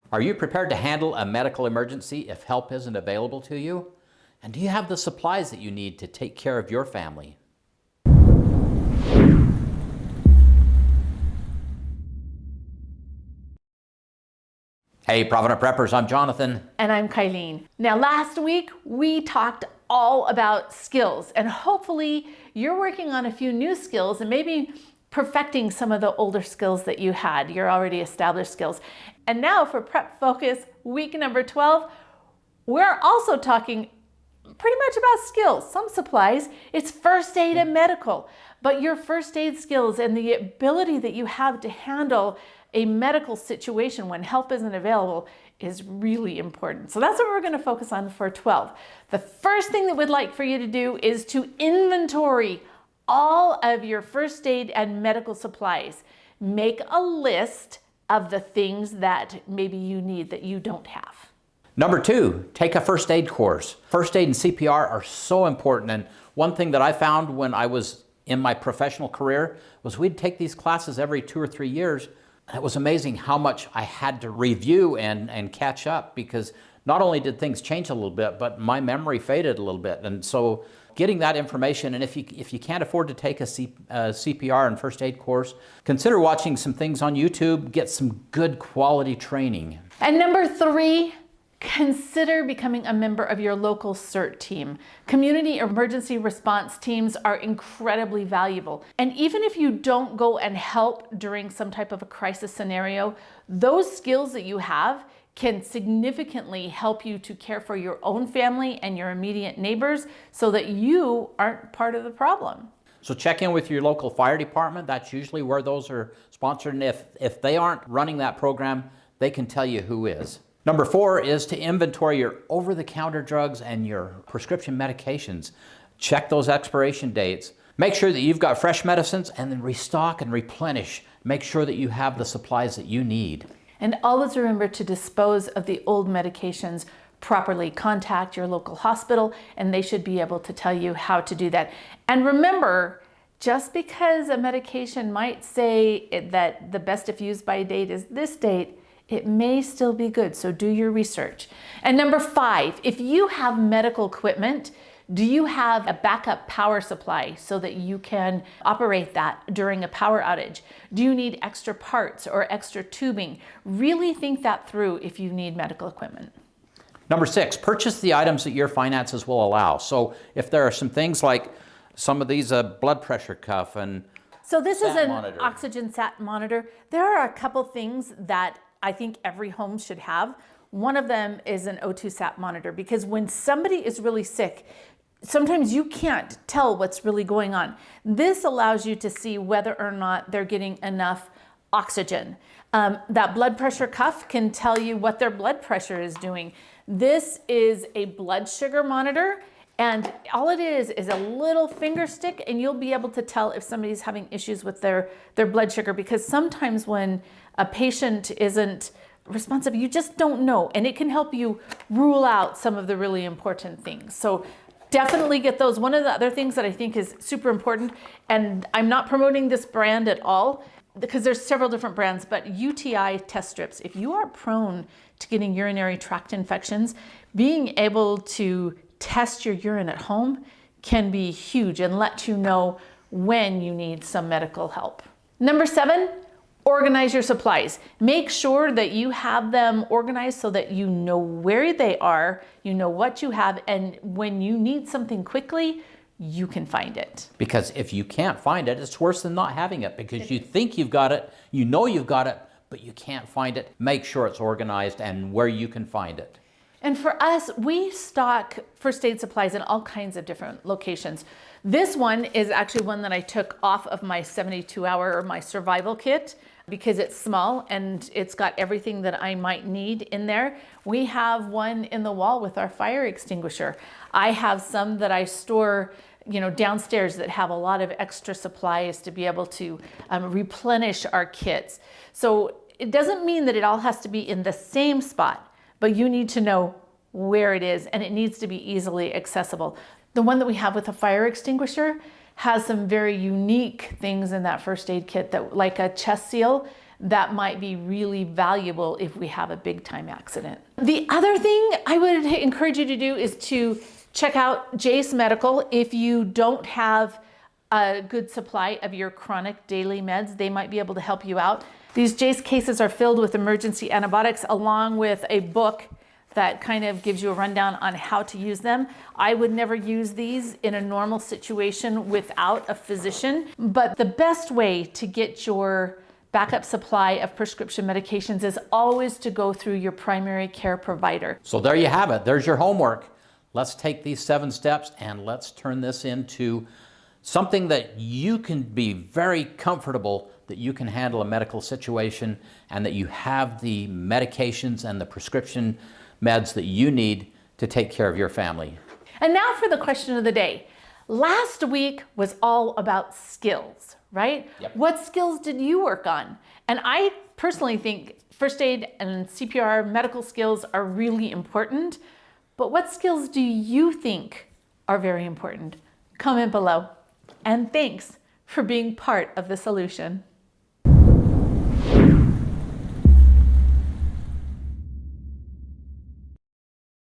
Are you prepared to handle a medical emergency if help isn't available to you? And do you have the supplies that you need to take care of your family? Hey, Provident Preppers, I'm Jonathan. And I'm Kylene. Now, last week we talked all about skills, and hopefully you're working on a few new skills and maybe perfecting some of the older skills that you had, your already established skills. And now for Prep Focus week number 12, we're also talking pretty much about skills, some supplies. It's first aid and medical, but your first aid skills and the ability that you have to handle a medical situation when help isn't available is really important. So that's what we're going to focus on for 12. The first thing that we'd like for you to do is to inventory all of your first aid and medical supplies. Make a list of the things that maybe you need that you don't have. Number 2, take a first aid course. First aid and CPR are so important, and one thing that I found when I was in my professional career was we'd take these classes every 2 or 3 years. It was amazing how much I had to review and catch up, because not only did things change a little bit, but my memory faded a little bit. And so getting that information, and if you can't afford to take a CPR and first aid course, consider watching some things on YouTube, get some good quality training. And number 3, consider becoming a member of your local CERT team. Community emergency response teams are incredibly valuable. And even if you don't go and help during some type of a crisis scenario, those skills that you have can significantly help you to care for your own family and your immediate neighbors so that you aren't part of the problem. So check in with your local fire department. That's usually where those are sponsored. And if they aren't running that program, they can tell you who is. Number 4 is to inventory your over-the-counter drugs and your prescription medications. Check those expiration dates. Make sure that you've got fresh medicines, and then restock and replenish. Make sure that you have the supplies that you need. And always remember to dispose of the old medications properly. Contact your local hospital and they should be able to tell you how to do that. And remember, just because a medication might say that the best if used by date is this date, it may still be good, so do your research. And number 5, if you have medical equipment, do you have a backup power supply so that you can operate that during a power outage? Do you need extra parts or extra tubing? Really think that through if you need medical equipment. Number 6, purchase the items that your finances will allow. So if there are some things like some of these blood pressure cuff and so this is an monitor. Oxygen sat monitor. There are a couple things that I think every home should have. One of them is an O2 sat monitor, because when somebody is really sick, sometimes you can't tell what's really going on. This allows you to see whether or not they're getting enough oxygen. That blood pressure cuff can tell you what their blood pressure is doing. This is a blood sugar monitor, and all it is a little finger stick, and you'll be able to tell if somebody's having issues with their blood sugar, because sometimes when a patient isn't responsive, you just don't know, and it can help you rule out some of the really important things. So definitely get those. One of the other things that I think is super important, and I'm not promoting this brand at all because there's several different brands, but UTI test strips. If you are prone to getting urinary tract infections, being able to test your urine at home can be huge and let you know when you need some medical help. Number 7, organize your supplies. Make sure that you have them organized so that you know where they are, you know what you have, and when you need something quickly, you can find it. Because if you can't find it, it's worse than not having it, because you think you've got it, you know you've got it, but you can't find it. Make sure it's organized and where you can find it. And for us, we stock first aid supplies in all kinds of different locations. This one is actually one that I took off of my 72-hour or my survival kit, because it's small and it's got everything that I might need in there. We have one in the wall with our fire extinguisher. I have some that I store, downstairs that have a lot of extra supplies to be able to replenish our kits. So it doesn't mean that it all has to be in the same spot, but you need to know where it is, and it needs to be easily accessible. The one that we have with a fire extinguisher has some very unique things in that first aid kit, that like a chest seal that might be really valuable if we have a big time accident. The other thing I would encourage you to do is to check out Jace Medical. If you don't have a good supply of your chronic daily meds, they might be able to help you out. These Jace cases are filled with emergency antibiotics along with a book that kind of gives you a rundown on how to use them. I would never use these in a normal situation without a physician, but the best way to get your backup supply of prescription medications is always to go through your primary care provider. So there you have it. There's your homework. Let's take these 7 steps and let's turn this into something that you can be very comfortable that you can handle a medical situation and that you have the medications and the prescription meds that you need to take care of your family. And now for the question of the day. Last week was all about skills, right? Yep. What skills did you work on? And I personally think first aid and CPR medical skills are really important, but what skills do you think are very important? Comment below. And thanks for being part of the solution.